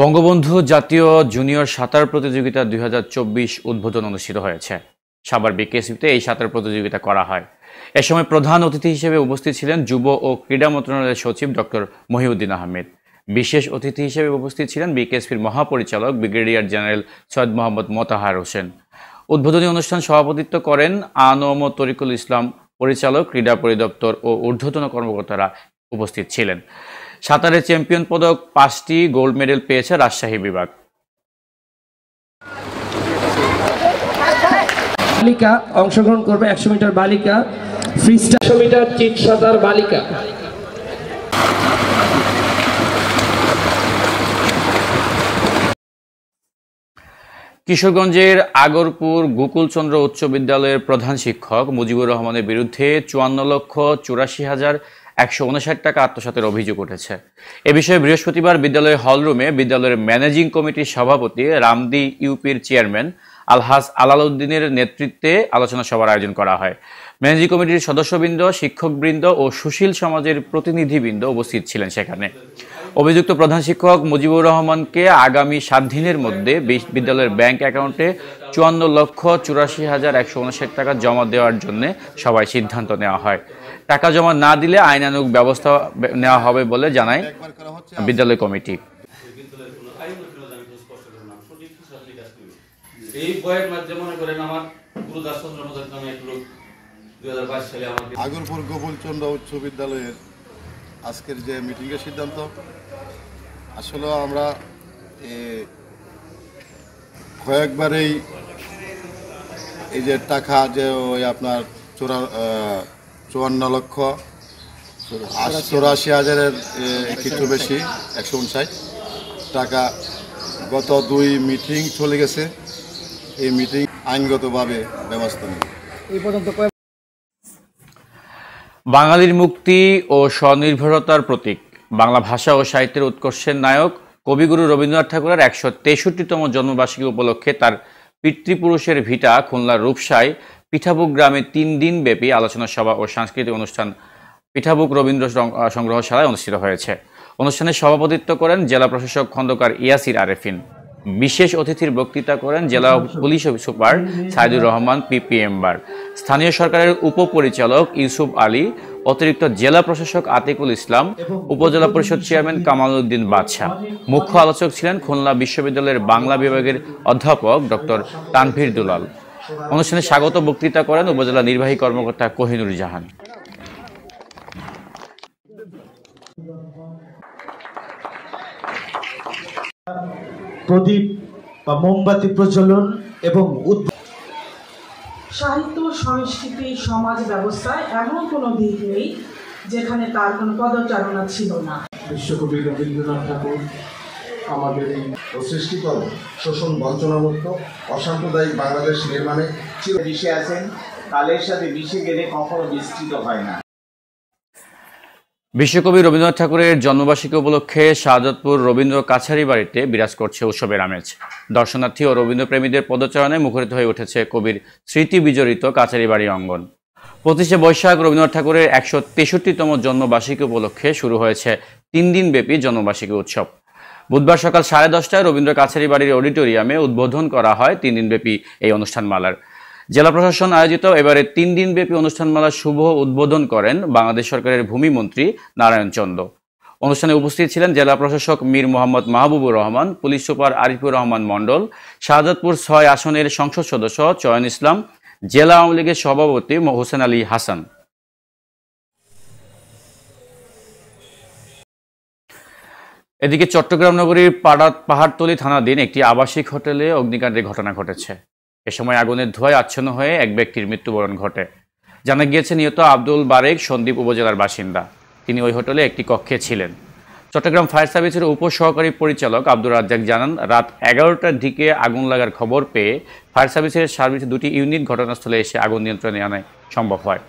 বঙ্গবন্ধু জাতীয় জুনিয়র সাঁতার প্রতিযোগিতা ২০২৪ উদ্বোধন অনুষ্ঠিত হয়েছে। সাভার বিকেএসপিতে এই সাঁতার প্রতিযোগিতা করা হয়। এ সময় প্রধান অতিথি হিসেবে উপস্থিত ছিলেন যুব ও ক্রীড়া মন্ত্রণালয়ের সচিব ডক্টর মহিউদ্দিন আহমেদ। বিশেষ অতিথি হিসেবে উপস্থিত ছিলেন বিকেএসপির মহাপরিচালক ব্রিগেডিয়ার জেনারেল সৈয়দ মোহাম্মদ মোতাহার হোসেন। উদ্বোধনী অনুষ্ঠান সভাপতিত্ব করেন আ.ন.ম তরিকুল ইসলাম পরিচালক, ক্রীড়া পরিদপ্তর ও ঊর্ধ্বতন কর্মকর্তারা উপস্থিত ছিলেন। সাঁতারে চ্যাম্পিয়ন পদক ৫টি, গোল্ড মেডেল পেয়েছে রাজশাহী বিভাগ। বালিকা অংশগ্রহণ করবে ১০০ মিটার বালিকা ফ্রিস্টাইল, ১০০ মিটার চিট সাঁতার বালিকা। কিশোরগঞ্জের আগরপুর গোকুলচন্দ্র উচ্চ বিদ্যালয়ের প্রধান শিক্ষক মুজিবুর রহমানের বিরুদ্ধে ৫৪,৮৪,১৫৯ টাকা আত্মসাতের অভিযোগ উঠেছে। এ বিষয়ে বৃহস্পতিবার বিদ্যালয়ের হলরুমে বিদ্যালয়ের ম্যানেজিং কমিটির সভাপতি, রামদি ইউপির চেয়ারম্যান আলহাজ আলাউদ্দিনের নেতৃত্বে আলোচনা সভার আয়োজন করা হয়। ম্যানেজিং কমিটির সদস্যবৃন্দ, শিক্ষকবৃন্দ ও সুশীল সমাজের প্রতিনিধিবৃন্দ উপস্থিত ছিলেন সেখানে। অভিযুক্ত প্রধান শিক্ষক মুজিবুর রহমানকে আগামী ৭ দিনের মধ্যে বিদ্যালয়ের ব্যাংক অ্যাকাউন্টে ৫৪,৮৪,১৫৯ টাকা জমা দেওয়ার জন্য সভায় সিদ্ধান্ত নেওয়া হয়। টাকা জমা না দিলে আইনানুগ ব্যবস্থা নেওয়া হবে বলে জানায় বিদ্যালয় কমিটি। আগরপুর গোকুলচন্দ্র উচ্চ বিদ্যালয়ের আজকের যে মিটিংয়ের সিদ্ধান্ত, আসলে আমরা কয়েকবারেই এই যে টাকা যে ওই আপনার ৫৪,৮৪,০০০ কিছু বেশি ১৫৯ টাকা গত ২ মিটিং চলে গেছে। এই মিটিং আইনগতভাবে ব্যবস্থা নেই। বাঙালির মুক্তি ও স্বনির্ভরতার প্রতীক, বাংলা ভাষা ও সাহিত্যের উৎকর্ষের নায়ক কবিগুরু রবীন্দ্রনাথ ঠাকুরের ১৬৩তম জন্মবার্ষিকী উপলক্ষে তার পিতৃপুরুষের ভিটা খুলনার রূপসায় পিঠাবুক গ্রামে ৩ দিনব্যাপী আলোচনা সভা ও সাংস্কৃতিক অনুষ্ঠান পিঠাবুক রবীন্দ্র সংগ্রহশালায় অনুষ্ঠিত হয়েছে। অনুষ্ঠানে সভাপতিত্ব করেন জেলা প্রশাসক খন্দকার ইয়াসির আরেফিন। বিশেষ অতিথির বক্তৃতা করেন জেলা পুলিশ সুপার সাইদুর রহমান পিপিএমবার, স্থানীয় সরকারের উপপরিচালক ইউসুফ আলী, অতিরিক্ত জেলা প্রশাসক আতিকুল ইসলাম, উপজেলা পরিষদ চেয়ারম্যান কামাল উদ্দিন বাদশা। মুখ্য আলোচক ছিলেন খুলনা বিশ্ববিদ্যালয়ের বাংলা বিভাগের অধ্যাপক ডক্টর তানভীর দুলাল। অনুষ্ঠানে স্বাগত বক্তৃতা করেন উপজেলা নির্বাহী কর্মকর্তা কোহিনুর জাহান। প্রদীপ বা মোমবাতি প্রজ্বলন এবং সাহিত্য, সংস্কৃতি, সমাজ ব্যবস্থায় এমন কোনো দিক নেই যেখানে তার কোনো পদচারণা ছিল না। বিশ্বকবি রবীন্দ্রনাথ ঠাকুর আমাদের এই সৃষ্টিকর্ম শোষণ, বঞ্চনামুক্ত, অসাম্প্রদায়িক বাংলাদেশ নির্মাণে মিশে আছেন, কালের সাথে মিশে গেলে কখনো বিস্তৃত হয় না। বিশ্বকবি রবীন্দ্রনাথ ঠাকুরের জন্মবার্ষিকী উপলক্ষে শাহজাদপুর রবীন্দ্র কাছারি বাড়িতে বিরাজ করছে উৎসবের আমেজ। দর্শনার্থী ও রবীন্দ্রপ্রেমীদের পদচারণে মুখরিত হয়ে উঠেছে কবির স্মৃতি বিজড়িত কাছারি বাড়ি অঙ্গন। ২৫শে বৈশাখ রবীন্দ্রনাথ ঠাকুরের ১৬৩তম জন্মবার্ষিকী উপলক্ষে শুরু হয়েছে ৩ দিনব্যাপী জন্মবার্ষিকী উৎসব। বুধবার সকাল 10:30টায় রবীন্দ্র কাছারি বাড়ির অডিটোরিয়ামে উদ্বোধন করা হয় ৩ দিনব্যাপী এই অনুষ্ঠানমালার। জেলা প্রশাসন আয়োজিত এবারে ৩ দিনব্যাপী অনুষ্ঠানমালার শুভ উদ্বোধন করেন বাংলাদেশ সরকারের ভূমিমন্ত্রী নারায়ণ চন্দ। অনুষ্ঠানে উপস্থিত ছিলেন জেলা প্রশাসক মীর মোহাম্মদ মাহবুবুর রহমান, পুলিশ সুপার আরিফুর রহমান মণ্ডল, শাহজাদপুর ৬ আসনের সংসদ সদস্য চয়ন ইসলাম, জেলা আওয়ামী লীগের সভাপতি হোসেন আলী হাসান। এদিকে চট্টগ্রাম নগরীর পাহাড়তলী থানাধীন একটি আবাসিক হোটেলে অগ্নিকাণ্ডের ঘটনা ঘটেছে। এ সময় আগুনের ধোঁয়ায় আচ্ছন্ন হয়ে এক ব্যক্তির মৃত্যুবরণ ঘটে। জানা গিয়েছে নিহত আব্দুল বারেক সন্দ্বীপ উপজেলার বাসিন্দা। তিনি ওই হোটেলে একটি কক্ষে ছিলেন। চট্টগ্রাম ফায়ার সার্ভিসের উপসহকারী পরিচালক আব্দুর রাজ্জাক জানান, রাত ১১টার দিকে আগুন লাগার খবর পেয়ে ফায়ার সার্ভিসের ২টি ইউনিট ঘটনাস্থলে এসে আগুন নিয়ন্ত্রণে আনায় সম্ভব হয়।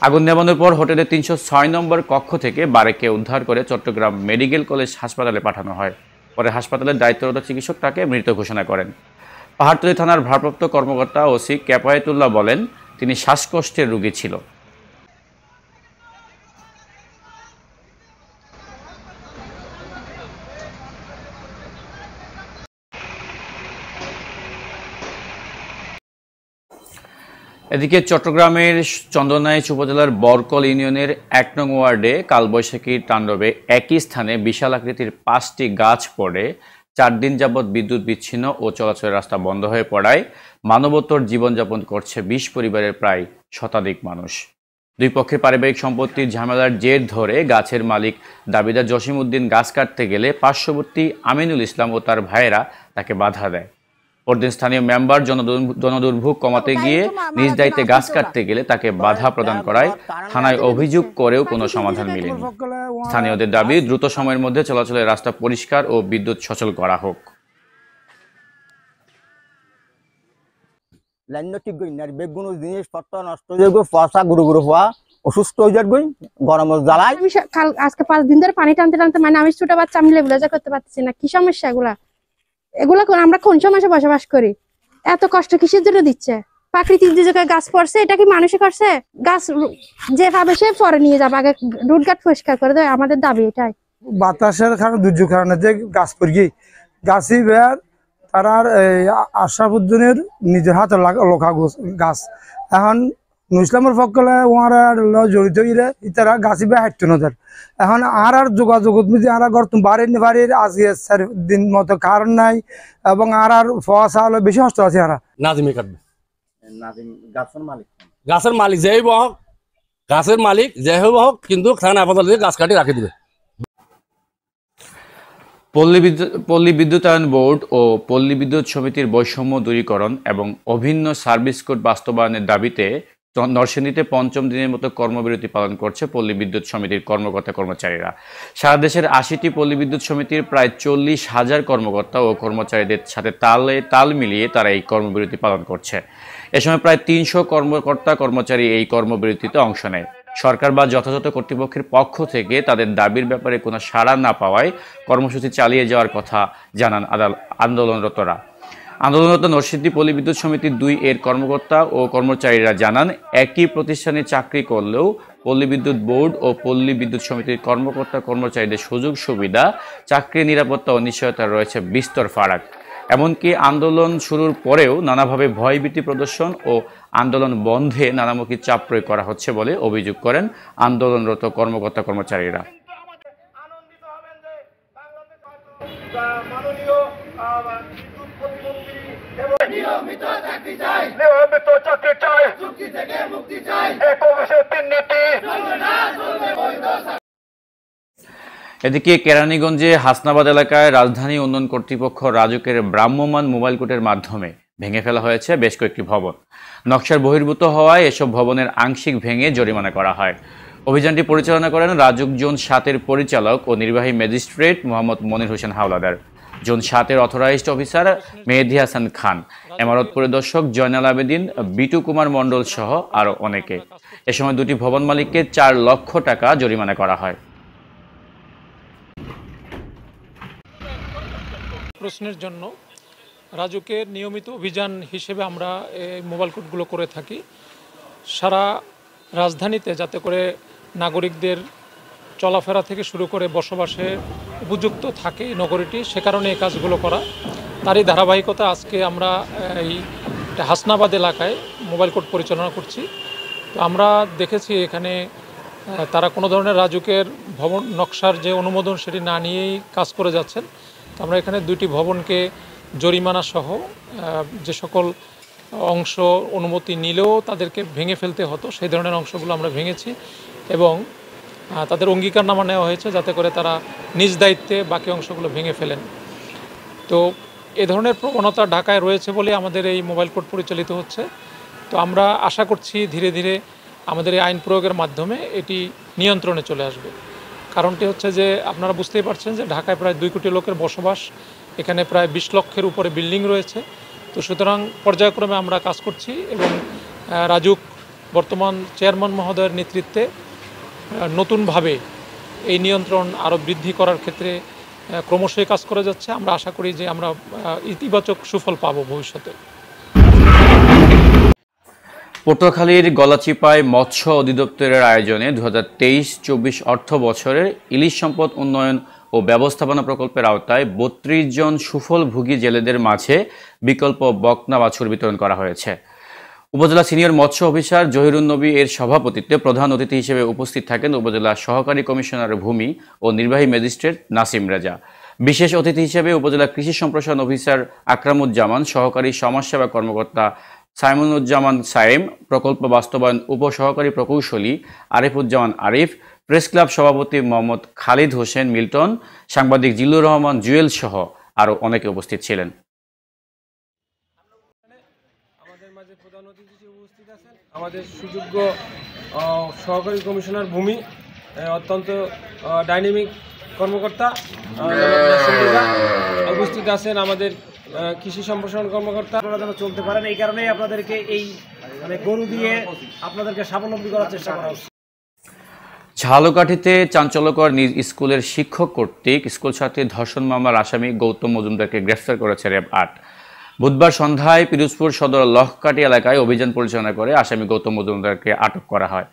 আগুন নেভানোর পর হোটেলের ৩০৬ নম্বর কক্ষ থেকে বারেককে উদ্ধার করে চট্টগ্রাম মেডিকেল কলেজ হাসপাতালে পাঠানো হয়। পরে হাসপাতালের দায়িত্বরত চিকিৎসক তাকে মৃত ঘোষণা করেন। পাহাড়তলী থানার ভারপ্রাপ্ত কর্মকর্তা ওসি ক্যাফায়েতুল্লাহ বলেন, তিনি শ্বাসকষ্টের রোগী ছিল। এদিকে চট্টগ্রামের চন্দনাইশ উপজেলার বরকল ইউনিয়নের ১ নং ওয়ার্ডে কালবৈশাখীর তাণ্ডবে একই স্থানে বিশাল আকৃতির ৫টি গাছ পড়ে ৪ দিন যাবৎ বিদ্যুৎ বিচ্ছিন্ন ও চলাচলের রাস্তা বন্ধ হয়ে পড়ায় মানবতর জীবনযাপন করছে ২০ পরিবারের প্রায় শতাধিক মানুষ। দুই পক্ষের পারিবারিক সম্পত্তির ঝামেলার জের ধরে গাছের মালিক দাবিদার জসিম উদ্দিন গাছ কাটতে গেলে পার্শ্ববর্তী আমিনুল ইসলাম ও তার ভাইয়েরা তাকে বাধা দেয়। পরদিন স্থানীয় মেম্বার জনদুর্ভোগ কমাতে গিয়ে নিজ দায়িত্বে গাছ কাটতে গেলে তাকে বাধা প্রদান করায় থানায় অভিযোগ করেও কোনো সমাধান মেলেনি। স্থানীয়দের দাবি দ্রুত সময়ের মধ্যে চলাচলের রাস্তা পরিষ্কার ও বিদ্যুৎ সচল করা হোক। লাইন ঠিক গই না বেগুনো জিনিসপত্র নষ্ট হয়ে গো ফসা গুরু গুরু হওয়া অসুস্থ হয়ে যাবে গরমের জ্বালায়। আজকে 5 দিন ধরে পানি টানতে টানতে মানে আমি ছোট বাচ্চা আমি লেবুলাজা করতে পারতেছি না। কি সমস্যা এগুলা আমরা কোন সমাজে বসবাস করি? এত কষ্ট কিসের জন্য দিচ্ছে? প্রাকৃতিক দুর্যোগে গাছ পড়ছে, এটা কি মানুষে করছে? গাছ যে ভাবে সে পরে নিয়ে যাবে, আগে রুটঘাট পরিষ্কার করে দেয়, আমাদের দাবি এটাই। বাতাসের কারণে দুর্যোগ কারণে যে গাছ পড়ি গাছই বের তারা আশরাফুদ্দিনের নিজের হাতে লোকা গাছ এখন ইসলামের পক্ষে ওনারা জড়িত গেলে তারা গাছি বে হাঁটতো না। এখন আর যোগাযোগ আর বাড়ির বাড়ির আজকে 4 দিন মতো কারণ নাই এবং আর ফসা হলো বেশি কষ্ট আছে। আর নাজিমে কাটবে গাছের মালিক যেই হোক, গাছের মালিক যে হোক, কিন্তু থানা আপাতত গাছ কাটি রাখে দিবে। পল্লী বিদ্যুতায়ন বোর্ড ও পল্লী বিদ্যুৎ সমিতির বৈষম্য দূরীকরণ এবং অভিন্ন সার্ভিস কোড বাস্তবায়নের দাবিতে নরসিংদীতে ৫ম দিনের মতো কর্মবিরতি পালন করছে পল্লী বিদ্যুৎ সমিতির কর্মকর্তা কর্মচারীরা। সারা দেশের ৮০টি পল্লী বিদ্যুৎ সমিতির প্রায় ৪০,০০০ কর্মকর্তা ও কর্মচারীদের সাথে তাল মিলিয়ে তারা এই কর্মবিরতি পালন করছে। এ সময় প্রায় ৩০০ কর্মকর্তা কর্মচারী এই কর্মবিরতিতে অংশ নেয়। সরকার বা যথাযথ কর্তৃপক্ষের পক্ষ থেকে তাদের দাবির ব্যাপারে কোনো সাড়া না পাওয়ায় কর্মসূচি চালিয়ে যাওয়ার কথা জানান আন্দোলনরতরা। আন্দোলনরত নরসিংদী পল্লী বিদ্যুৎ সমিতির ২ এর কর্মকর্তা ও কর্মচারীরা জানান, একই প্রতিষ্ঠানে চাকরি করলেও পল্লী বিদ্যুৎ বোর্ড ও পল্লী বিদ্যুৎ সমিতির কর্মকর্তা কর্মচারীদের সুযোগ সুবিধা, চাকরির নিরাপত্তা ও নিশ্চয়তা রয়েছে বিস্তর ফারাক। এমনকি আন্দোলন শুরুর পরেও নানাভাবে ভয়ভীতি প্রদর্শন ও আন্দোলন বন্ধে নানামুখী চাপ প্রয়োগ করা হচ্ছে বলে অভিযোগ করেন আন্দোলনরত কর্মকর্তা কর্মচারীরা। এদিকে কেরানীগঞ্জে হাসনাবাদ এলাকায় রাজধানী উন্নয়ন কর্তৃপক্ষ রাজুকের ভ্রাম্যমাণ মোবাইল কোর্টের মাধ্যমে ভেঙে ফেলা হয়েছে বেশ কয়েকটি ভবন। নকশার বহির্ভূত হওয়ায় এসব ভবনের আংশিক ভেঙে জরিমানা করা হয়। অভিযানটি পরিচালনা করেন রাজুক জোন 7-এর পরিচালক ও নির্বাহী ম্যাজিস্ট্রেট মোহাম্মদ মনির হোসেন হাওলাদার, জোন 7-এর অথরাইজড অফিসার মেহেদি হাসান খান, এমারত পরিদর্শক জয়নাল আবেদিন, বিটু কুমার মণ্ডল সহ আরও অনেকে। এ সময় 2টি ভবন মালিককে 4 লক্ষ টাকা জরিমানা করা হয়। প্রশ্নের জন্য রাজুকের নিয়মিত অভিযান হিসেবে আমরা এই মোবাইল কোর্টগুলো করে থাকি সারা রাজধানীতে, যাতে করে নাগরিকদের চলাফেরা থেকে শুরু করে বসবাসে উপযুক্ত থাকে নগরীটি, সে কারণে এই কাজগুলো করা। তারই ধারাবাহিকতা আজকে আমরা এই হাসনাবাদ এলাকায় মোবাইল কোর্ট পরিচালনা করছি। তো আমরা দেখেছি এখানে তারা কোনো ধরনের রাজুকের ভবন নকশার যে অনুমোদন সেটি না নিয়েই কাজ করে যাচ্ছেন। তো আমরা এখানে 2টি ভবনকে জরিমানা সহ যে সকল অংশ অনুমতি নিলেও তাদেরকে ভেঙে ফেলতে হতো সেই ধরনের অংশগুলো আমরা ভেঙেছি এবং তাদের অঙ্গীকারনামা নেওয়া হয়েছে যাতে করে তারা নিজ দায়িত্বে বাকি অংশগুলো ভেঙে ফেলেন। তো এ ধরনের প্রবণতা ঢাকায় রয়েছে বলে আমাদের এই মোবাইল কোর্ট পরিচালিত হচ্ছে। তো আমরা আশা করছি ধীরে ধীরে আমাদের এই আইন প্রয়োগের মাধ্যমে এটি নিয়ন্ত্রণে চলে আসবে। কারণটি হচ্ছে যে আপনারা বুঝতেই পারছেন যে ঢাকায় প্রায় 2 কোটি লোকের বসবাস, এখানে প্রায় 20 লক্ষের উপরে বিল্ডিং রয়েছে। তো সুতরাং পর্যায়ক্রমে আমরা কাজ করছি এবং রাজুক বর্তমান চেয়ারম্যান মহোদয়ের নেতৃত্বে নতুনভাবে এই নিয়ন্ত্রণ আরও বৃদ্ধি করার ক্ষেত্রে ক্রমশই কাজ করে যাচ্ছে। আমরা আশা করি যে আমরা ইতিবাচক সুফল পাব ভবিষ্যতে। পটুয়াখালীর গলাচিপায় মৎস্য অধিদপ্তরের আয়োজনে 2023-24 অর্থ বছরের ইলিশ সম্পদ উন্নয়ন ও ব্যবস্থাপনা প্রকল্পের আওতায় 32 জন সুফলভোগী জেলেদের মাঝে বিকল্প বকনা বাছুর বিতরণ করা হয়েছে। উপজেলা সিনিয়র মৎস্য অফিসার জহিরুন নবী এর সভাপতিত্বে প্রধান অতিথি হিসেবে উপস্থিত থাকেন উপজেলা সহকারী কমিশনার ভূমি ও নির্বাহী ম্যাজিস্ট্রেট নাসিম রেজা। বিশেষ অতিথি হিসেবে উপজেলা কৃষি সম্প্রসারণ অফিসার আকরামুজ্জামান, সহকারী সমাজসেবা কর্মকর্তা সাইমুনুজ্জামান সাইম, প্রকল্প বাস্তবায়ন উপসহকারী প্রকৌশলী আরিফুজ্জামান আরিফ, প্রেস ক্লাব সভাপতি মোহাম্মদ খালিদ হোসেন মিল্টন, সাংবাদিক জিল্লুর রহমান জুয়েল সহ আরও অনেকে উপস্থিত ছিলেন। আমাদের সুযোগ্য সহকারী কমিশনার ভূমি, অত্যন্ত ডাইনামিক কর্মকর্তা উপস্থিত আছেন। আমাদের কৃষি সম্প্রসারণ কর্মকর্তা, আপনারা যেন চলতে পারেন, এই কারণেই আপনাদেরকে এই গরু দিয়ে আপনাদেরকে স্বাবলম্বী করার চেষ্টা করা হচ্ছে। ঝালকাঠিতে চাঞ্চল্যকর নিজ স্কুলের শিক্ষক কর্তৃক স্কুল ছাত্রী ধর্ষণ মামলার আসামি গৌতম মজুমদারকে গ্রেফতার করেছে র্যাব ৮। বুধবার সন্ধ্যায় পিরোজপুর সদর লহকাটি এলাকায় অভিযান পরিচালনা করে আসামি গৌতম মজুমদারকে আটক করা হয়।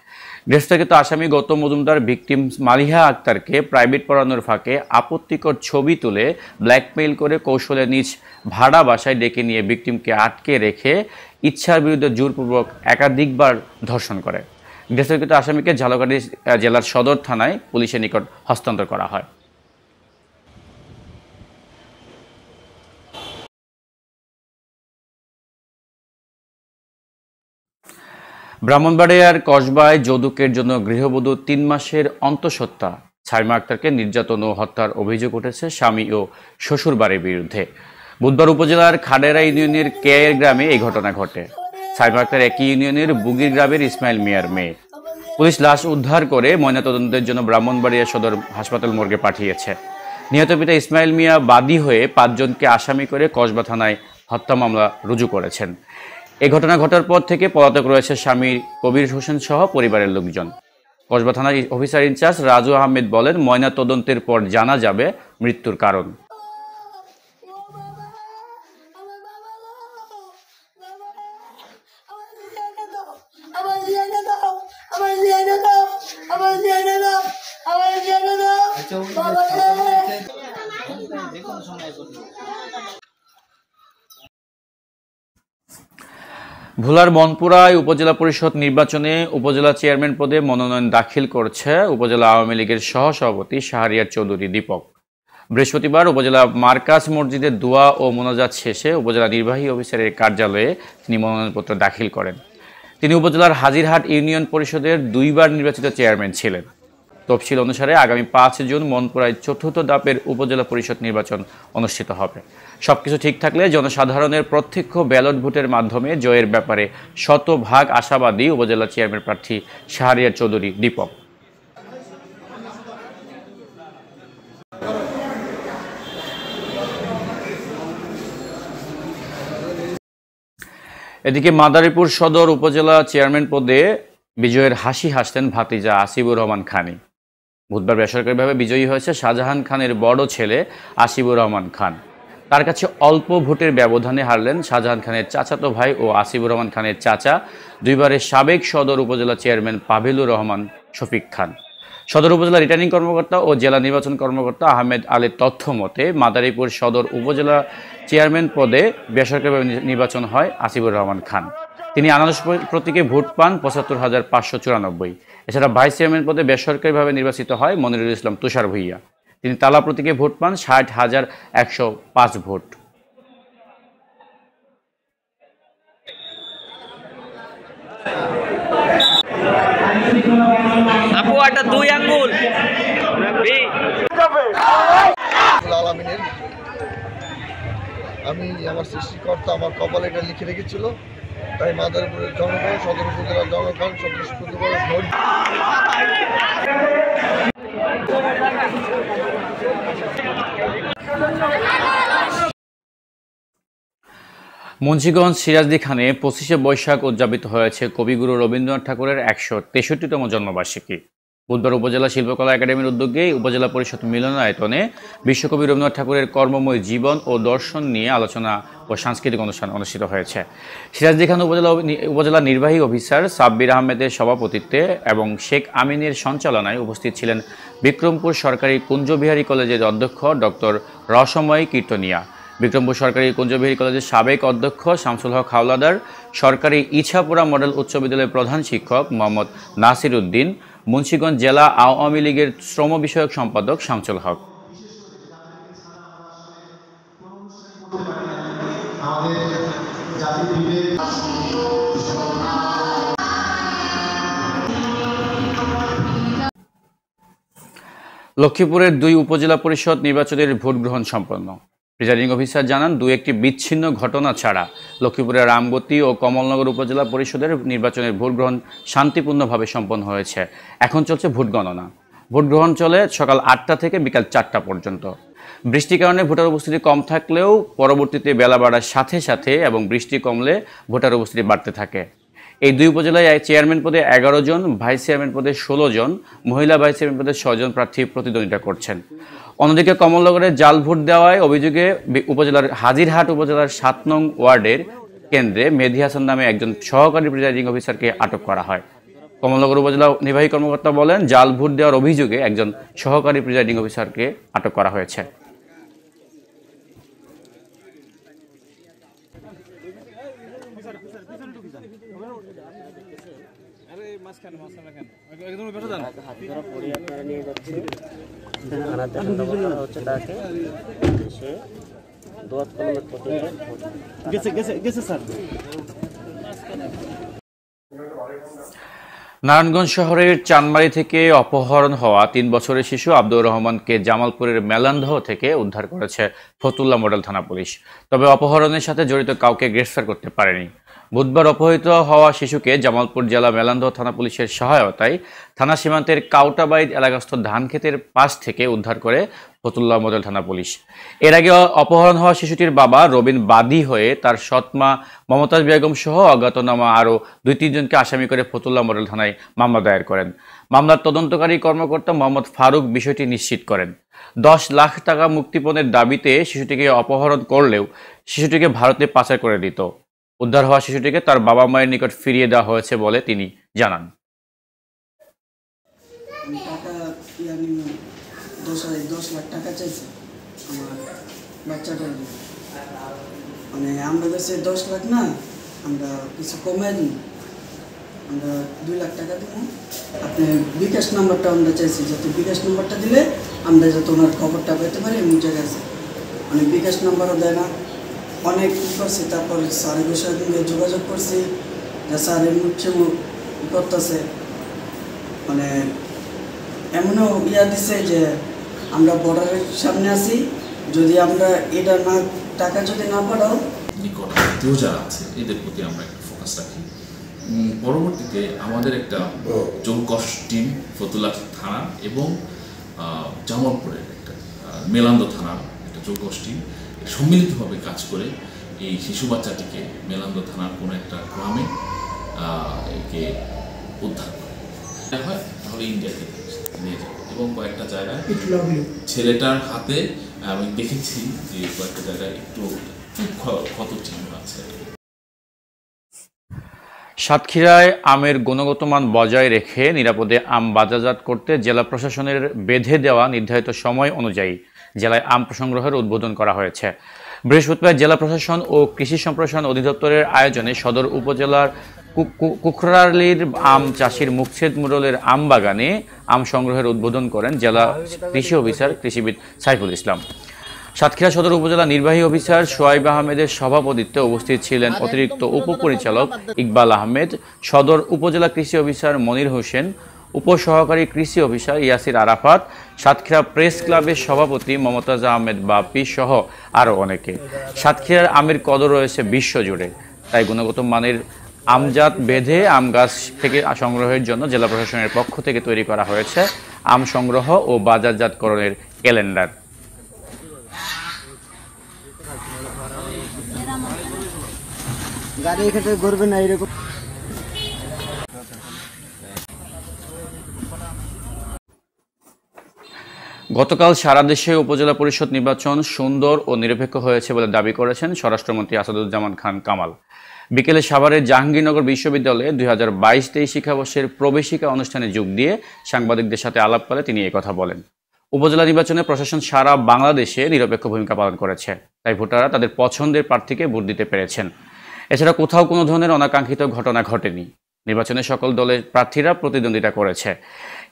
গ্রেফতারকৃত আসামি গৌতম মজুমদার ভিকটিম মালিহা আক্তারকে প্রাইভেট পড়ানোর ফাঁকে আপত্তিকর ছবি তুলে ব্ল্যাকমেইল করে কৌশলে নিজ ভাড়া বাসায় ডেকে নিয়ে ভিকটিমকে আটকে রেখে ইচ্ছার বিরুদ্ধে জোরপূর্বক একাধিকবার ধর্ষণ করে। গ্রেফতারকৃত আসামিকে ঝালকাঠি জেলার সদর থানায় পুলিশের নিকট হস্তান্তর করা হয়। ব্রাহ্মণবাড়িয়ার কসবায় যৌতুকের জন্য গৃহবধূ ৩ মাসের অন্তঃসত্ত্বা ছাইমা আক্তারকে নির্যাতন ও হত্যার অভিযোগ উঠেছে স্বামী ও শ্বশুরবাড়ির বিরুদ্ধে। বুধবার উপজেলার খাডেরা ইউনিয়নের কেয়ের গ্রামে এই ঘটনা ঘটে। ছাইমা আক্তার একই ইউনিয়নের বুগির গ্রামের ইসমাইল মিয়ার মেয়ে। পুলিশ লাশ উদ্ধার করে ময়নাতদন্তের জন্য ব্রাহ্মণবাড়িয়া সদর হাসপাতাল মর্গে পাঠিয়েছে। নিহত পিতা ইসমাইল মিয়া বাদী হয়ে ৫ জনকে আসামি করে কসবা থানায় হত্যা মামলা রুজু করেছেন। এই ঘটনা ঘটার পর থেকে পলাতক রয়েছে স্বামী কবির হোসেন সহ পরিবারের লোকজন। কসবা থানার অফিসার ইনচার্জ রাজু আহমেদ বলেন, ময়না তদন্তের পর জানা যাবে মৃত্যুর কারণ। ভোলার মনপুরায় উপজেলা পরিষদ নির্বাচনে উপজেলা চেয়ারম্যান পদে মনোনয়ন দাখিল করছে উপজেলা আওয়ামী লীগের সহসভাপতি শাহরিয়ার চৌধুরী দীপক। বৃহস্পতিবার উপজেলা মার্কাজ মসজিদে দোয়া ও মোনাজাত শেষে উপজেলা নির্বাহী অফিসারের কার্যালয়ে তিনি মনোনয়নপত্র দাখিল করেন। তিনি উপজেলার হাজিরহাট ইউনিয়ন পরিষদের 2বার নির্বাচিত চেয়ারম্যান ছিলেন। তফসিল অনুসারে আগামী 5 জুন মনপুরায় 4র্থ ধাপের উপজেলা পরিষদ নির্বাচন অনুষ্ঠিত হবে। সবকিছু ঠিক থাকলে জনসাধারণের প্রত্যক্ষ ব্যালট ভোটের মাধ্যমে জয়ের ব্যাপারে শতভাগ আশাবাদী উপজেলা চেয়ারম্যান প্রার্থী শাহরিয়ার চৌধুরী দীপক। এদিকে মাদারীপুর সদর উপজেলা চেয়ারম্যান পদে বিজয়ের হাসি হাসতেন ভাতিজা আসিবুর রহমান খানি। বুধবার বেসরকারিভাবে বিজয়ী হয়েছে শাহজাহান খানের বড় ছেলে আসিবুর রহমান খান। তার কাছে অল্প ভোটের ব্যবধানে হারলেন শাহজাহান খানের চাচাতো ভাই ও আসিবুর রহমান খানের চাচা 2বারের সাবেক সদর উপজেলা চেয়ারম্যান পাভেলুর রহমান শফিক খান। সদর উপজেলা রিটার্নিং কর্মকর্তা ও জেলা নির্বাচন কর্মকর্তা আহমেদ আলীর তথ্য মতে মাদারীপুর সদর উপজেলা চেয়ারম্যান পদে বেসরকারিভাবে নির্বাচন হয় আসিবুর রহমান খান। তিনি আনারস প্রতীকে ভোট পান ৭৫,৫৯৪। এছাড়া ভাইস চেয়ারম্যান পদে বেসরকারিভাবে নির্বাচিত হয় মনিরুল ইসলাম তুষার ভূঁইয়া। তিনি তালা প্রতীকে ভোট পান ৬০,১০৫ ভোট। আমি আমার সৃষ্টিকর্তা আমার কপালে এটা লিখে রেখেছিল, তাই মাদারীপুরের জনগণ, সদর উপজেলার জনগণ স্বতঃস্ফূর্তভাবে ভোট। মুন্সিগঞ্জ সিরাজদিখানে 25শে বৈশাখ উদযাপিত হয়েছে কবিগুরু রবীন্দ্রনাথ ঠাকুরের 163তম জন্মবার্ষিকী। বুধবার উপজেলা শিল্পকলা একাডেমির উদ্যোগে উপজেলা পরিষদ মিলনায়তনে বিশ্বকবি রবীন্দ্রনাথ ঠাকুরের কর্মময় জীবন ও দর্শন নিয়ে আলোচনা ও সাংস্কৃতিক অনুষ্ঠান অনুষ্ঠিত হয়েছে। সিরাজদিখান উপজেলা নির্বাহী অফিসার সাব্বির আহমেদের সভাপতিত্বে এবং শেখ আমিনের সঞ্চালনায় উপস্থিত ছিলেন বিক্রমপুর সরকারি কুঞ্জবিহারী কলেজের অধ্যক্ষ ডক্টর রসময় কীর্তনিয়া, বিক্রমপুর সরকারি কুঞ্জবিহারী কলেজের সাবেক অধ্যক্ষ শামসুল হক হাওলাদার, সরকারি ইছাপুরা মডেল উচ্চ বিদ্যালয়ের প্রধান শিক্ষক মোহাম্মদ নাসির উদ্দিন, মুন্সিগঞ্জ জেলা আওয়ামী লীগের শ্রম বিষয়ক সম্পাদক শামসুল হক। লক্ষ্মীপুরের 2 উপজেলা পরিষদ নির্বাচনের ভোট গ্রহণ সম্পন্ন। প্রিজাইডিং অফিসার জানান, 2-1টি বিচ্ছিন্ন ঘটনা ছাড়া লক্ষ্মীপুরের রামগতি ও কমলনগর উপজেলা পরিষদের নির্বাচনের ভোট গ্রহণ শান্তিপূর্ণভাবে সম্পন্ন হয়েছে। এখন চলছে ভোট গণনা। ভোট গ্রহণ চলে সকাল 8টা থেকে বিকাল 4টা পর্যন্ত। বৃষ্টির কারণে ভোটার উপস্থিতি কম থাকলেও পরবর্তীতে বেলা বাড়ার সাথে সাথে এবং বৃষ্টি কমলে ভোটার উপস্থিতি বাড়তে থাকে। এই 2 উপজেলায় চেয়ারম্যান পদে 11 জন, ভাইস চেয়ারম্যান পদে 16 জন, মহিলা ভাইস চেয়ারম্যান পদে 6 জন প্রার্থী প্রতিদ্বন্দ্বিতা করছেন। অন্যদিকে কমলনগরে জাল ভোট দেওয়ায় অভিযোগে উপজেলার হাজিরহাট উপজেলার 7 নং ওয়ার্ডের কেন্দ্রে মেহেদী হাসান নামে একজন সহকারী প্রিজাইডিং অফিসারকে আটক করা হয়। কমলনগর উপজেলা নির্বাহী কর্মকর্তা বলেন, জাল ভোট দেওয়ার অভিযোগে একজন সহকারী প্রিজাইডিং অফিসারকে আটক করা হয়েছে। নারায়ণগঞ্জ শহরের চানমারি থেকে অপহরণ হওয়া 3 বছরের শিশু আব্দুর রহমানকে জামালপুরের মেলান্দহ থেকে উদ্ধার করেছে ফতুল্লা মডেল থানা পুলিশ। তবে অপহরণের সাথে জড়িত কাউকে গ্রেফতার করতে পারেনি। বুধবার অপহৃত হওয়া শিশুকে জামালপুর জেলা মেলান্দহ থানা পুলিশের সহায়তায় থানা সীমান্তের কাউটাবাইদ এলাকাস্থ ধানক্ষেতের পাশ থেকে উদ্ধার করে ফতুল্লা মডেল থানা পুলিশ। এর আগে অপহরণ হওয়া শিশুটির বাবা রবিন বাদী হয়ে তার সৎমা মমতাজ বেগম সহ অজ্ঞাতনামা আরও 2-3 জনকে আসামি করে ফতুল্লা মডেল থানায় মামলা দায়ের করেন। মামলার তদন্তকারী কর্মকর্তা মোহাম্মদ ফারুক বিষয়টি নিশ্চিত করেন। 10 লাখ টাকা মুক্তিপণের দাবিতে শিশুটিকে অপহরণ করলেও শিশুটিকে ভারতে পাচার করে দিত। উদ্ধার হওয়া শিশুটিকে তার বাবা মায়ের নিকট ফিরিয়ে দেওয়া হয়েছে বলে তিনি জানান। 10 লাখ টাকা চাইছে আমার বাচ্চাটার, মানে আমরা কাছে 10 লাখ না, আমরা কিছু কমাই দিই, আমরা 2 লাখ টাকা দিব। আপনি বিকাশ নাম্বারটা আমরা চাইছি, যাতে বিকাশ নাম্বারটা দিলে আমরা যাতে ওনার খবরটা পেতে পারি এমন জায়গায় আছে। মানে বিকাশ নাম্বারও দেয় না, অনেক কী করছে। তারপর স্যারের সঙ্গে যোগাযোগ করছি, যে স্যারের মুখে করতেছে, মানে এমনও দিছে যে আমরা বর্ডারের সামনে আছি, যদি আমরা এটা না টাকা যদি না পাঠাও, নিকট আত্মীয় যারা আছে এদের প্রতি আমরা একটা ফোকাস রাখি। পরবর্তীতে আমাদের একটা চৌকস টিম ফতুল্লা থানা এবং জামালপুরের একটা মেলান্দ থানার একটা চৌকস টিম সম্মিলিতভাবে কাজ করে এই শিশু বাচ্চাটিকে মেলান্দ থানার কোনো একটা গ্রামে একে উদ্ধার করে হয়, তাহলে ইন্ডিয়াতে নিয়ে যাবে। এবং কয়েকটা জায়গায় ছেলেটার হাতে আমি দেখেছি যে কয়েকটা জায়গায় একটু ক্ষত চিহ্ন আছে। সাতক্ষীরায় আমের গুণগত মান বজায় রেখে নিরাপদে আম বাজারজাত করতে জেলা প্রশাসনের বেঁধে দেওয়া নির্ধারিত সময় অনুযায়ী জেলায় আম সংগ্রহের উদ্বোধন করা হয়েছে। বৃহস্পতিবার জেলা প্রশাসন ও কৃষি সম্প্রসারণ অধিদপ্তরের আয়োজনে সদর উপজেলার কুখরালির আম চাষির মুকছেদ মুরলের আম বাগানে আম সংগ্রহের উদ্বোধন করেন জেলা কৃষি অফিসার কৃষিবিদ সাইফুল ইসলাম। সাতক্ষীরা সদর উপজেলা নির্বাহী অফিসার সোয়াইব আহমেদের সভাপতিত্বে উপস্থিত ছিলেন অতিরিক্ত উপপরিচালক ইকবাল আহমেদ, সদর উপজেলা কৃষি অফিসার মনির হোসেন, উপসহকারী কৃষি অফিসার ইয়াসির আরাফাত, সাতক্ষীরা প্রেস ক্লাবের সভাপতি মমতাজ আহমেদ বাপি সহ আরও অনেকে। সাতক্ষীরার আমের কদর রয়েছে বিশ্বজুড়ে, তাই গুণগত মানের আমজাত বেঁধে আম গাছ থেকে সংগ্রহের জন্য জেলা প্রশাসনের পক্ষ থেকে তৈরি করা হয়েছে আম সংগ্রহ ও বাজারজাতকরণের ক্যালেন্ডার। গতকাল সারা দেশে উপজেলা পরিষদ নির্বাচন সুন্দর ও নিরপেক্ষ হয়েছে বলে দাবি করেছেন স্বরাষ্ট্রমন্ত্রী আসাদুজ্জামান খান কামাল। বিকেলে সাভারের জাহাঙ্গীরনগর বিশ্ববিদ্যালয়ে 2022-23 শিক্ষাবর্ষের প্রবেশিকা অনুষ্ঠানে যোগ দিয়ে সাংবাদিকদের সাথে আলাপকালে তিনি একথা বলেন। উপজেলা নির্বাচনে প্রশাসন সারা বাংলাদেশে নিরপেক্ষ ভূমিকা পালন করেছে, তাই ভোটাররা তাদের পছন্দের প্রার্থীকে ভোট দিতে পেরেছেন। এছাড়া কোথাও কোনো ধরনের অনাকাঙ্ক্ষিত ঘটনা ঘটেনি। নির্বাচনে সকল দলের প্রার্থীরা প্রতিদ্বন্দ্বিতা করেছে।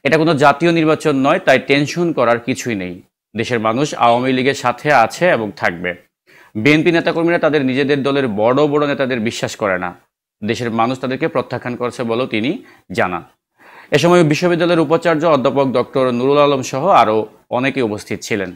এটা কোনো জাতীয় নির্বাচন নয়, তাই টেনশন করার কিছুই নেই। দেশের মানুষ আওয়ামী লীগের সাথে আছে এবং থাকবে। বিএনপি নেতাকর্মীরা তাদের নিজেদের দলের বড় বড় নেতাদের বিশ্বাস করে না। দেশের মানুষ তাদেরকে প্রত্যাখ্যান করেছে বলেও তিনি জানান। এ সময় বিশ্ববিদ্যালয়ের উপাচার্য অধ্যাপক ডক্টর নুরুল আলম সহ আরও অনেকে উপস্থিত ছিলেন।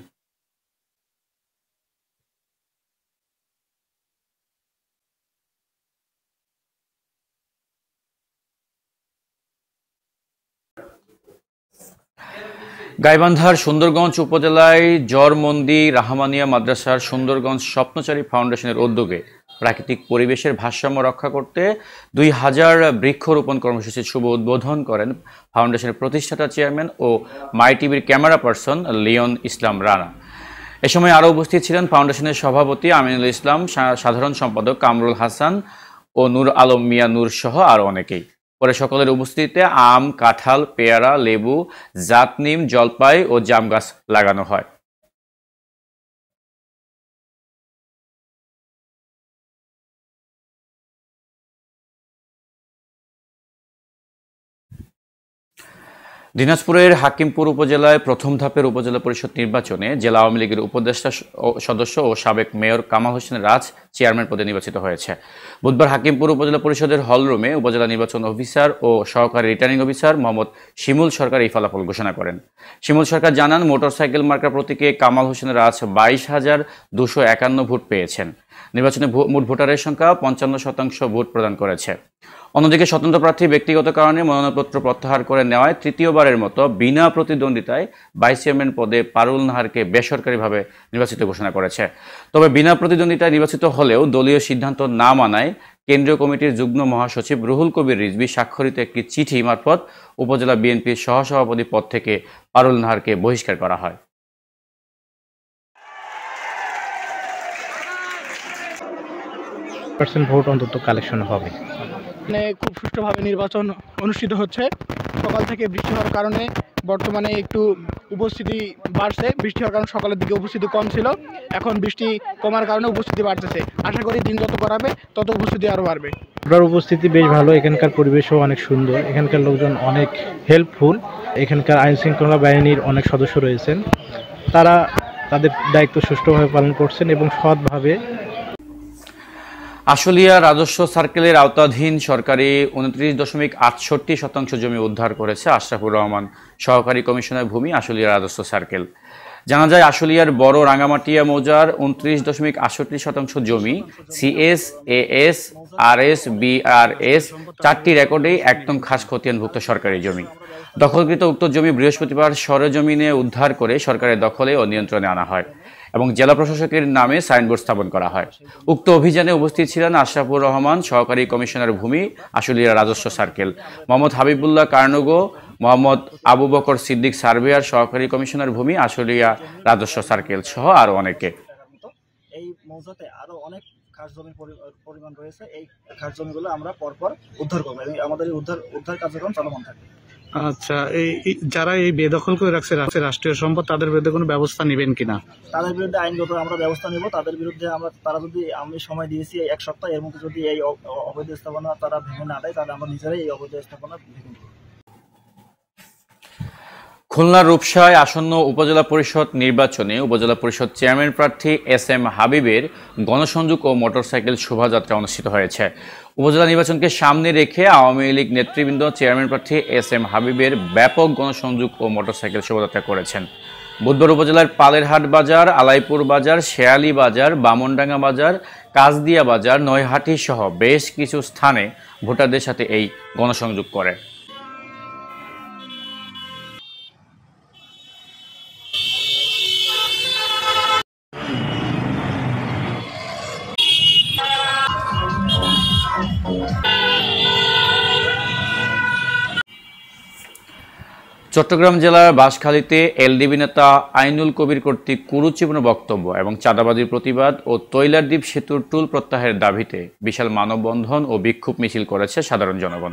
গাইবান্ধার সুন্দরগঞ্জ উপজেলায় জরমন্দি রাহমানিয়া মাদ্রাসার সুন্দরগঞ্জ স্বপ্নচারী ফাউন্ডেশনের উদ্যোগে প্রাকৃতিক পরিবেশের ভারসাম্য রক্ষা করতে 2000 বৃক্ষরোপণ কর্মসূচির শুভ উদ্বোধন করেন ফাউন্ডেশনের প্রতিষ্ঠাতা চেয়ারম্যান ও মাই টিভির ক্যামেরা পার্সন লিওন ইসলাম রানা। এ সময় আরও উপস্থিত ছিলেন ফাউন্ডেশনের সভাপতি আমিনুল ইসলাম, সাধারণ সম্পাদক কামরুল হাসান ও নূর আলম মিয়া নূর সহ আরও অনেকেই। পরে সকলের উপস্থিতিতে আম, কাঁঠাল, পেয়ারা, লেবু, জাতনিম, জলপাই ও জাম গাছ লাগানো হয়। দিনাজপুরের হাকিমপুর উপজেলায় প্রথম ধাপের উপজেলা পরিষদ নির্বাচনে জেলা আওয়ামী লীগের উপদেষ্টা সদস্য ও সাবেক মেয়র কামাল হোসেন রাজ চেয়ারম্যান পদে নির্বাচিত হয়েছে। বুধবার হাকিমপুর উপজেলা পরিষদের হলরুমে উপজেলা নির্বাচন অফিসার ও সহকারী রিটার্নিং অফিসার মোহাম্মদ শিমুল সরকার এই ফলাফল ঘোষণা করেন। শিমুল সরকার জানান, মোটরসাইকেল মার্কা প্রতীকে কামাল হোসেন রাজ 22,251 ভোট পেয়েছেন। নির্বাচনে মোট ভোটারের সংখ্যা 55% ভোট প্রদান করেছে। অন্যদিকে স্বতন্ত্র প্রার্থী ব্যক্তিগত কারণে মনোনয়নপত্র প্রত্যাহার করে নেওয়ায় তৃতীয়বারের মতো বিনা প্রতিদ্বন্দ্বিতায় ভাইস চেয়ারম্যান পদে পারুল নাহারকে বেসরকারিভাবে নির্বাচিত ঘোষণা করেছে। তবে বিনা প্রতিদ্বন্দ্বিতায় নির্বাচিত হলেও দলীয় সিদ্ধান্ত না মানায় কেন্দ্রীয় কমিটির যুগ্ম মহাসচিব রুহুল কবির রিজভী স্বাক্ষরিত একটি চিঠি মারফত উপজেলা বিএনপির সহসভাপতি পদ থেকে পারুল নাহারকে বহিষ্কার করা হয়। ভোট অন্তত কালেকশন হবে। খুব সুষ্ঠুভাবে নির্বাচন অনুষ্ঠিত হচ্ছে। সকাল থেকে বৃষ্টি হওয়ার কারণে বর্তমানে একটু উপস্থিতি বাড়ছে। বৃষ্টি হওয়ার কারণে সকালের দিকে উপস্থিতি কম ছিল, এখন বৃষ্টি কমার কারণে উপস্থিতি বাড়তেছে। আশা করি দিন যত বাড়াবে তত উপস্থিতি আরও বাড়বে। আপনার উপস্থিতি বেশ ভালো, এখানকার পরিবেশও অনেক সুন্দর, এখানকার লোকজন অনেক হেল্পফুল। এখানকার আইন শৃঙ্খলা বাহিনীর অনেক সদস্য রয়েছেন, তারা তাদের দায়িত্ব সুষ্ঠুভাবে পালন করছেন এবং সৎভাবে। আশুলিয়া রাজস্ব সার্কেলের আওতাধীন সরকারি 29.68% জমি উদ্ধার করেছে আশরাফুর রহমান সহকারী কমিশনার ভূমি আশুলিয়া রাজস্ব সার্কেল। জানা যায়, আশুলিয়ার বড় রাঙ্গামাটিয়া মৌজার 29.68% জমি সিএস, এএস, আরএস, বিআরএস 4টি রেকর্ডেই একদম খাস খতিয়ানভুক্ত সরকারি জমি। দখলকৃত উক্ত জমি বৃহস্পতিবার সরেজমিনে উদ্ধার করে সরকারের দখলে ও নিয়ন্ত্রণে আনা হয় এবং জেলা প্রশাসকের নামে সাইনবোর্ড স্থাপন করা হয়। উক্ত অভিযানে উপস্থিত ছিলেন আশরাফুর রহমান সহকারী কমিশনার ভূমি আশুলিয়া রাজস্ব সার্কেল, মোহাম্মদ হাবিবুল্লাহ কার্নগো, মোহাম্মদ আবু বকর সিদ্দিক সার্ভেয়ার সহকারী কমিশনার ভূমি আশুলিয়া রাজস্ব সার্কেল সহ আরো অনেকে। এই মৌজাতে আরো অনেক খাস জমির পরিমাণ রয়েছে। এই খাস জমিগুলো আমরা পরপর উদ্ধার করবো এবং আমাদের উদ্ধার কার্যক্রম চলমান থাকবে। আচ্ছা, এই যারা এই বেদখল করে রাখছে রাষ্ট্রীয় সম্পদ, তাদের বিরুদ্ধে কোনো ব্যবস্থা নেবেন কিনা? তাদের বিরুদ্ধে আইনগত আমরা ব্যবস্থা নেব। তাদের বিরুদ্ধে তারা যদি, আমি সময় দিয়েছি 1 সপ্তাহ, এর মধ্যে যদি এই অবৈধ স্থাপনা তারা ভেঙে না দেয়, তাহলে আমরা নিজেরাই এই অবৈধ স্থাপনা ভেঙে দেব। খুলনার রূপসায় আসন্ন উপজেলা পরিষদ নির্বাচনে উপজেলা পরিষদ চেয়ারম্যান প্রার্থী SM হাবিবের গণসংযোগ ও মোটরসাইকেল শোভাযাত্রা অনুষ্ঠিত হয়েছে। উপজেলা নির্বাচনকে সামনে রেখে আওয়ামী লীগ নেতৃবৃন্দ চেয়ারম্যান প্রার্থী SM হাবিবের ব্যাপক গণসংযোগ ও মোটরসাইকেল শোভাযাত্রা করেছেন। বুধবার উপজেলার পালেরহাট বাজার, আলাইপুর বাজার, শেয়ালি বাজার, বামনডাঙ্গা বাজার, কাজদিয়া বাজার, নয়হাটি সহ বেশ কিছু স্থানে ভোটারদের সাথে এই গণসংযোগ করে। চট্টগ্রাম জেলার বাঁশখালীতে এলডিপি নেতা আইনুল কবির কর্তৃক কুরুচিপূর্ণ বক্তব্য এবং চাঁদাবাজির প্রতিবাদ ও তৈলারদ্বীপ সেতুর টুল প্রত্যাহারের দাবিতে বিশাল মানববন্ধন ও বিক্ষোভ মিছিল করেছে সাধারণ জনগণ।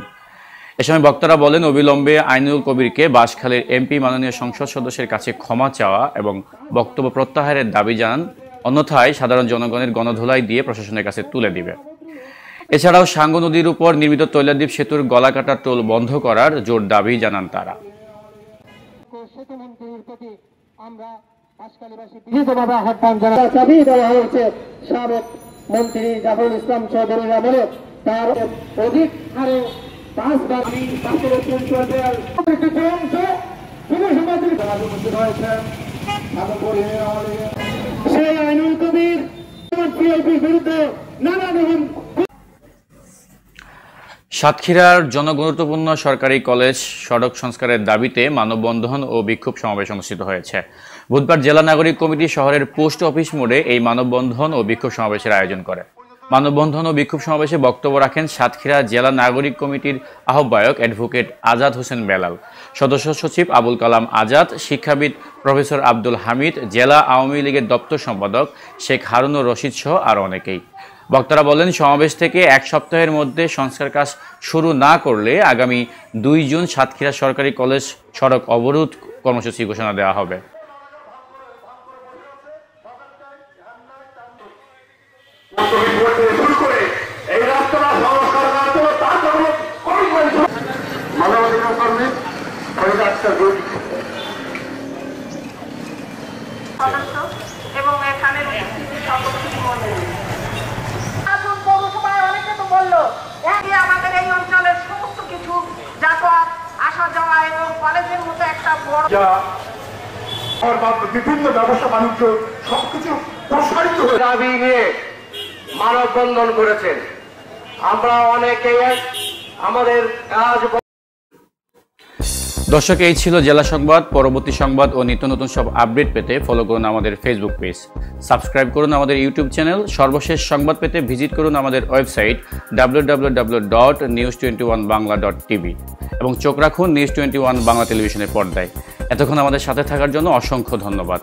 এ সময় বক্তারা বলেন, অবিলম্বে আইনুল কবিরকে বাঁশখালীর এমপি মাননীয় সংসদ সদস্যের কাছে ক্ষমা চাওয়া এবং বক্তব্য প্রত্যাহারের দাবি জানান, অন্যথায় সাধারণ জনগণের গণধোলাই দিয়ে প্রশাসনের কাছে তুলে দিবে। এছাড়াও সাঙ্গু নদীর উপর নির্মিত তৈলাদ্বীপ সেতুর গলাকাটা টোল বন্ধ করার জোর দাবি জানান তারা। সাবেক মন্ত্রী জাফরুল ইসলাম চৌধুরীর আমলে তার অধিক হারে 5 বার সেই আইনুল কবির বিরুদ্ধে নানা রকম। সাতক্ষীরার জনগুরুত্বপূর্ণ সরকারি কলেজ সড়ক সংস্কারের দাবিতে মানববন্ধন ও বিক্ষোভ সমাবেশ অনুষ্ঠিত হয়েছে। বুধবার জেলা নাগরিক কমিটি শহরের পোস্ট অফিস মোড়ে এই মানববন্ধন ও বিক্ষোভ সমাবেশের আয়োজন করে। মানববন্ধন ও বিক্ষোভ সমাবেশে বক্তব্য রাখেন সাতক্ষীরা জেলা নাগরিক কমিটির আহ্বায়ক অ্যাডভোকেট আজাদ হোসেন বেলাল, সদস্য সচিব আবুল কালাম আজাদ, শিক্ষাবিদ প্রফেসর আব্দুল হামিদ, জেলা আওয়ামী লীগের দপ্তর সম্পাদক শেখ হারুনুর রশিদ সহ আরও অনেকেই। বক্তারা বলেন, সমাবেশ থেকে 1 সপ্তাহের মধ্যে সংস্কার কাজ শুরু না করলে আগামী 2 জুন সাতক্ষীরা সরকারি কলেজ সড়ক অবরোধ কর্মসূচি ঘোষণা দেওয়া হবে। এবং এখানে পৌরসভায় অনেকে তো বললো আমাদের এই অঞ্চলের সমস্ত কিছু যাতায়াত আসা যাওয়া এবং কলেজের মতো একটা বড় বিভিন্ন ব্যবসা বাণিজ্য সবকিছু প্রসারিত হয়ে দাবি নিয়ে মানববন্ধন করেছেন। আমরা অনেকে আমাদের কাজ। দর্শক, এই ছিল জেলা সংবাদ। পরবর্তী সংবাদ ও নিত্য নতুন সব আপডেট পেতে ফলো করুন আমাদের ফেসবুক পেজ, সাবস্ক্রাইব করুন আমাদের ইউটিউব চ্যানেল। সর্বশেষ সংবাদ পেতে ভিজিট করুন আমাদের ওয়েবসাইট www.news21bangla.tv এবং চোখ রাখুন নিউজ 21 বাংলা টেলিভিশনের পর্দায়। এতক্ষণ আমাদের সাথে থাকার জন্য অসংখ্য ধন্যবাদ।